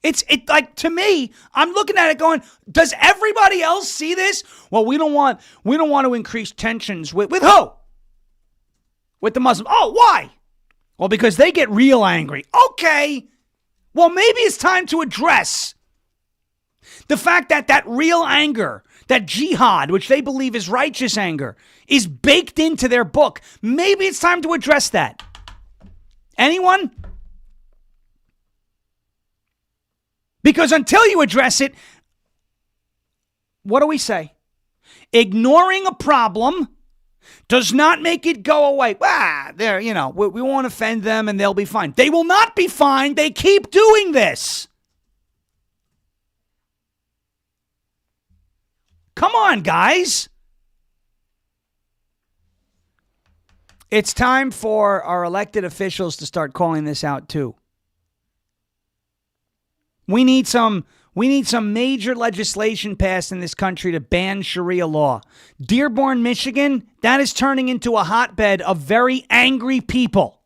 [SPEAKER 1] It's like, to me, I'm looking at it going, does everybody else see this? Well, we don't want to increase tensions with who? With the Muslims. Oh, why? Well, because they get real angry. Okay. Well, maybe it's time to address the fact that that real anger, that jihad, which they believe is righteous anger, is baked into their book. Maybe it's time to address that. Anyone? Because until you address it, what do we say? Ignoring a problem does not make it go away. We won't offend them and they'll be fine. They will not be fine. They keep doing this. Come on, guys. It's time for our elected officials to start calling this out too. We need some major legislation passed in this country to ban Sharia law. Dearborn, Michigan, that is turning into a hotbed of very angry people.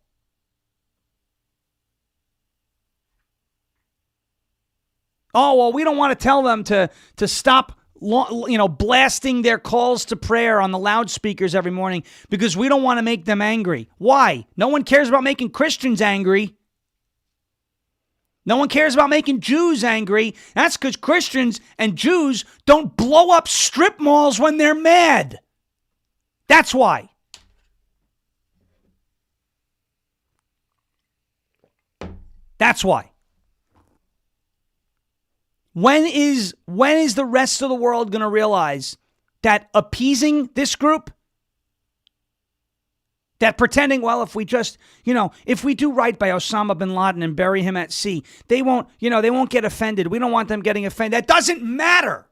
[SPEAKER 1] Oh, well, we don't want to tell them to stop blasting their calls to prayer on the loudspeakers every morning because we don't want to make them angry. Why? No one cares about making Christians angry. No one cares about making Jews angry. That's because Christians and Jews don't blow up strip malls when they're mad. That's why. That's why. When is the rest of the world going to realize that appeasing this group, that pretending, well, if we just, if we do right by Osama bin Laden and bury him at sea, they won't get offended. We don't want them getting offended. That doesn't matter.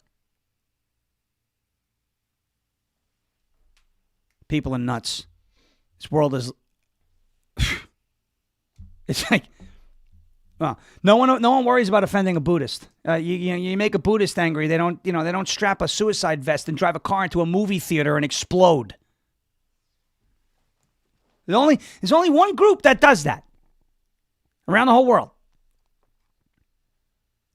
[SPEAKER 1] People are nuts. This world is, it's like, well, no one worries about offending a Buddhist. You make a Buddhist angry, they don't strap a suicide vest and drive a car into a movie theater and explode. There's only one group that does that around the whole world.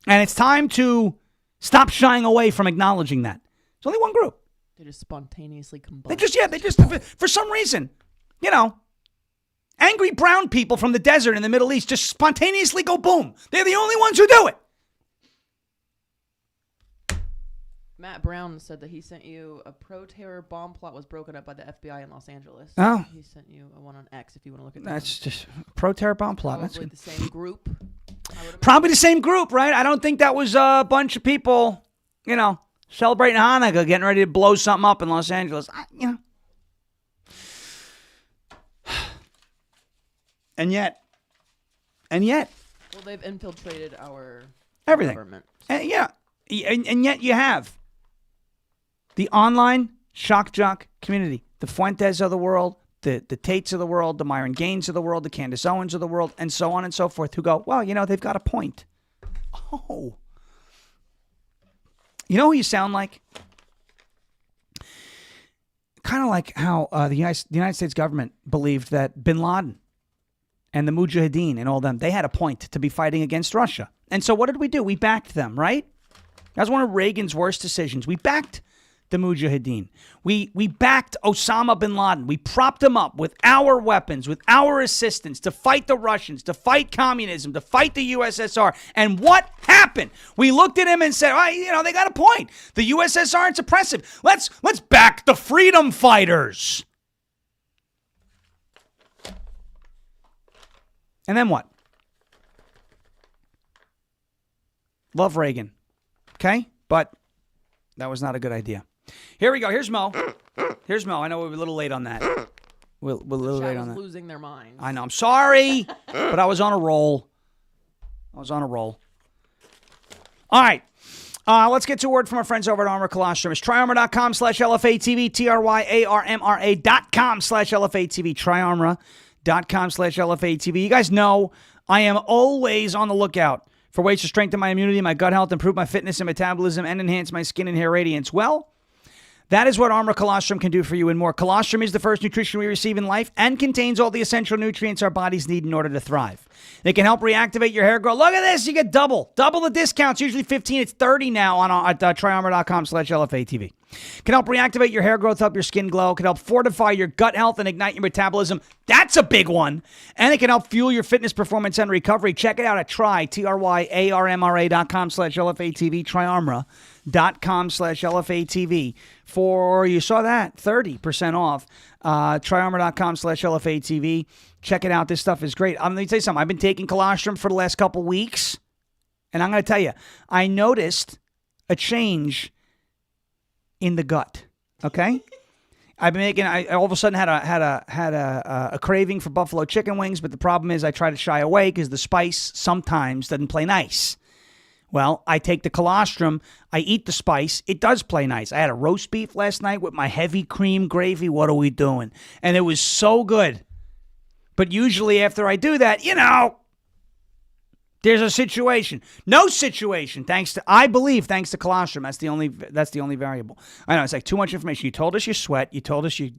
[SPEAKER 1] And it's time to stop shying away from acknowledging that. There's only one group.
[SPEAKER 2] They just spontaneously combust.
[SPEAKER 1] They just for some reason, angry brown people from the desert in the Middle East just spontaneously go boom. They're the only ones who do it.
[SPEAKER 2] Matt Brown said that he sent you a pro-terror bomb plot was broken up by the FBI in Los Angeles.
[SPEAKER 1] Oh.
[SPEAKER 2] He sent you a one on X if you want to look at that.
[SPEAKER 1] That's just pro-terror bomb plot.
[SPEAKER 2] Probably the same group.
[SPEAKER 1] Probably the same group, right? I don't think that was a bunch of people, celebrating Hanukkah, getting ready to blow something up in Los Angeles. And yet,
[SPEAKER 2] Well, they've infiltrated our
[SPEAKER 1] everything.
[SPEAKER 2] government.
[SPEAKER 1] And yet you have the online shock jock community, the Fuentes of the world, the Tates of the world, the Myron Gaines of the world, the Candace Owens of the world, and so on and so forth, who go, well, they've got a point. Oh. You know who you sound like? Kind of like how the United States government believed that bin Laden and the Mujahideen and all them, they had a point to be fighting against Russia. And so what did we do? We backed them, right? That was one of Reagan's worst decisions. We backed the Mujahideen. We backed Osama bin Laden. We propped him up with our weapons, with our assistance to fight the Russians, to fight communism, to fight the USSR. And what happened? We looked at him and said, they got a point. The USSR aren't oppressive. Let's back the freedom fighters. And then what? Love Reagan. Okay? But that was not a good idea. Here we go. Here's Mo. I know we're a little late on that. We're a little late on that.
[SPEAKER 2] Losing their minds.
[SPEAKER 1] I know. I'm sorry, but I was on a roll. All right. Let's get to a word from our friends over at Armor Colostrum. It's tryarmor.com/LFATV, TRYARMRA.com/LFATV, tryarmor.com/LFATV. You guys know I am always on the lookout for ways to strengthen my immunity, my gut health, improve my fitness and metabolism, and enhance my skin and hair radiance. Well, that is what Armor Colostrum can do for you and more. Colostrum is the first nutrition we receive in life and contains all the essential nutrients our bodies need in order to thrive. It can help reactivate your hair growth. Look at this. You get double the discounts. Usually 15. It's 30 now at tryarmor.com/LFATV. Can help reactivate your hair growth, help your skin glow. Can help fortify your gut health and ignite your metabolism. That's a big one. And it can help fuel your fitness, performance, and recovery. Check it out at tryarmra.com/LFATV, tryarmra.com/LFATV. For, you saw that, 30% off. Tryarmor.com/LFATV. Check it out. This stuff is great. Let me tell you something. I've been taking colostrum for the last couple weeks. And I'm going to tell you, I noticed a change in the gut. Okay? I've been making. I all of a sudden had a craving for buffalo chicken wings, but the problem is I try to shy away because the spice sometimes doesn't play nice. Well, I take the colostrum, I eat the spice, it does play nice. I had a roast beef last night with my heavy cream gravy. What are we doing? And it was so good. But usually after I do that, there's a situation. No situation, thanks to colostrum. That's the only variable. I know, it's like too much information. You told us you sweat. You told us you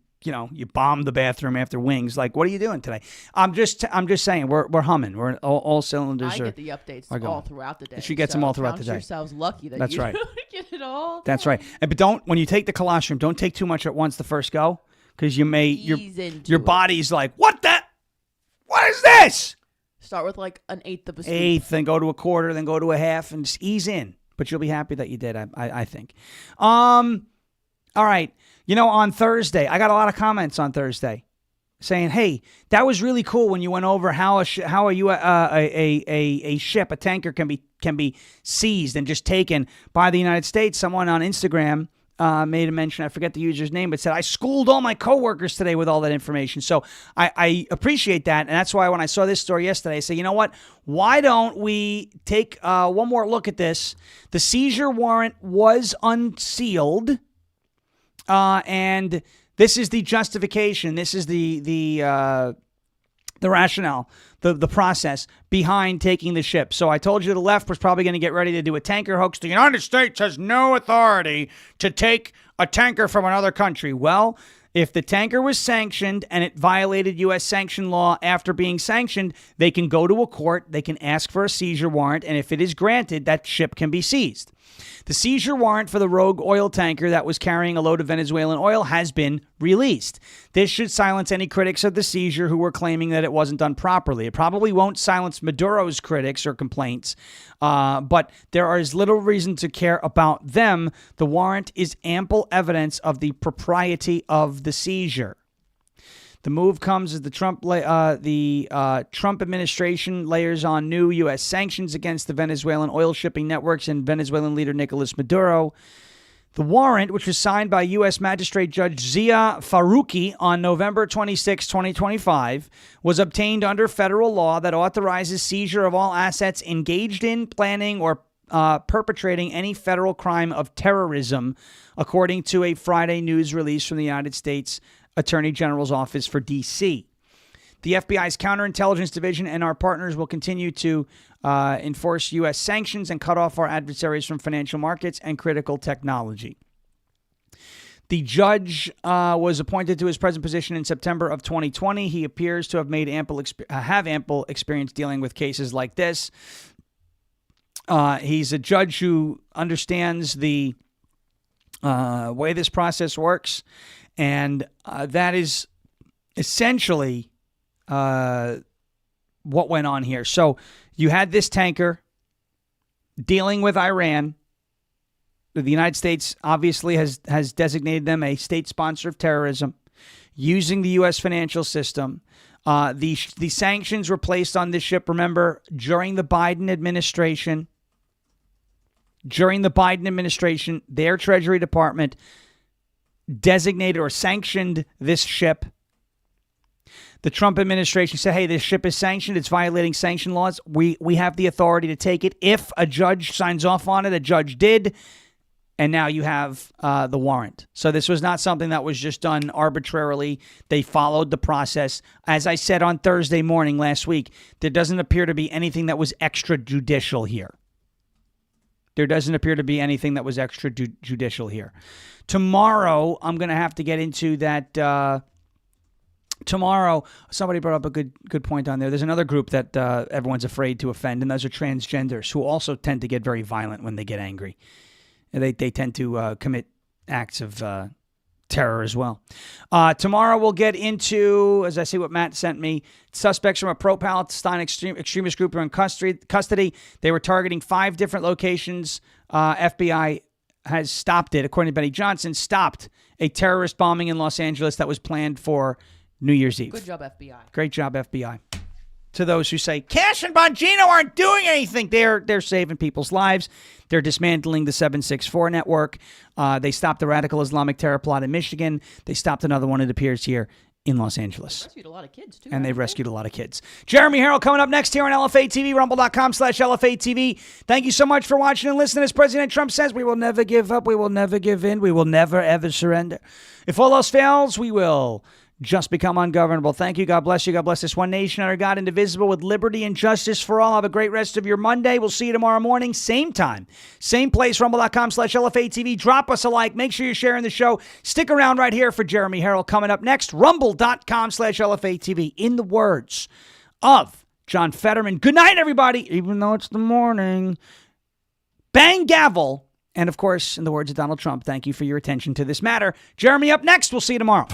[SPEAKER 1] bombed the bathroom after wings. Like, what are you doing today? I'm just saying, we're humming. We're all cylinders.
[SPEAKER 2] I get the updates all throughout the day.
[SPEAKER 1] She gets them all throughout the day.
[SPEAKER 2] Count yourselves lucky that
[SPEAKER 1] That's
[SPEAKER 2] you
[SPEAKER 1] right.
[SPEAKER 2] get it all.
[SPEAKER 1] That's right. But when you take the colostrum, don't take too much at once the first go, because your body's like, what is this?
[SPEAKER 2] Start with like an eighth of a spoon.
[SPEAKER 1] Eighth, then go to a quarter, then go to a half, and just ease in. But you'll be happy that you did, I think. All right. On Thursday, I got a lot of comments on Thursday saying, hey, that was really cool when you went over how a ship, a tanker can be seized and just taken by the United States. Someone on Instagram made a mention, I forget the user's name, but said, I schooled all my coworkers today with all that information. So I appreciate that. And that's why when I saw this story yesterday, I said, you know what? Why don't we take one more look at this? The seizure warrant was unsealed. And this is the justification. This is the rationale, the process behind taking the ship. So I told you the left was probably going to get ready to do a tanker hoax. The United States has no authority to take a tanker from another country. Well, if the tanker was sanctioned and it violated U.S. sanction law after being sanctioned, they can go to a court, they can ask for a seizure warrant, and if it is granted, that ship can be seized. The seizure warrant for the rogue oil tanker that was carrying a load of Venezuelan oil has been released. This should silence any critics of the seizure who were claiming that it wasn't done properly. It probably won't silence Maduro's critics or complaints, but there is little reason to care about them. The warrant is ample evidence of the propriety of the seizure. The move comes as the Trump administration layers on new U.S. sanctions against the Venezuelan oil shipping networks and Venezuelan leader Nicolas Maduro. The warrant, which was signed by U.S. Magistrate Judge Zia Faruqi on November 26, 2025, was obtained under federal law that authorizes seizure of all assets engaged in, planning, or perpetrating any federal crime of terrorism, according to a Friday news release from the United States Attorney General's Office for D.C. The FBI's counterintelligence division and our partners will continue to enforce U.S. sanctions and cut off our adversaries from financial markets and critical technology. The judge was appointed to his present position in September of 2020. He appears to have made ample experience dealing with cases like this. He's a judge who understands the way this process works, and that is essentially what went on here. So you had this tanker dealing with Iran. The United States obviously has designated them a state sponsor of terrorism, using the U.S. financial system. The sanctions were placed on this ship, remember, during the Biden administration. During the Biden administration, their Treasury Department designated or sanctioned this ship. The Trump administration said, hey, this ship is sanctioned. It's violating sanction laws. We have the authority to take it. If a judge signs off on it, a judge did. And now you have the warrant. So this was not something that was just done arbitrarily. They followed the process. As I said on Thursday morning last week, there doesn't appear to be anything that was extrajudicial here. There doesn't appear to be anything that was extrajudicial here. Tomorrow, I'm going to have to get into that. Tomorrow, somebody brought up a good point on there. There's another group that everyone's afraid to offend, and those are transgenders, who also tend to get very violent when they get angry. They tend to commit acts of terror as well. Tomorrow we'll get into, as I see what Matt sent me, suspects from a pro-Palestine extremist group are in custody. They were targeting 5 different locations. FBI has stopped it, according to Benny Johnson, stopped a terrorist bombing in Los Angeles that was planned for New Year's Eve.
[SPEAKER 2] Good job, FBI. Great
[SPEAKER 1] job, FBI. To those who say, Cash and Bongino aren't doing anything, they're saving people's lives. They're dismantling the 764 network. They stopped the radical Islamic terror plot in Michigan. They stopped another one, it appears, here in Los Angeles.
[SPEAKER 2] They rescued a lot of kids, too.
[SPEAKER 1] And they rescued a lot of kids. Jeremy Harrell coming up next here on LFA TV, rumble.com/LFA TV. Thank you so much for watching and listening. As President Trump says, we will never give up. We will never give in. We will never, ever surrender. If all else fails, we will just become ungovernable. Thank you. God bless you. God bless this one nation under God, indivisible, with liberty and justice for all. Have a great rest of your Monday. We'll see you tomorrow morning. Same time, same place, rumble.com/LFA TV. Drop us a like. Make sure you're sharing the show. Stick around right here for Jeremy Harrell coming up next. Rumble.com/LFA TV. In the words of John Fetterman. Good night, everybody. Even though it's the morning. Bang gavel. And of course, in the words of Donald Trump, thank you for your attention to this matter. Jeremy up next. We'll see you tomorrow.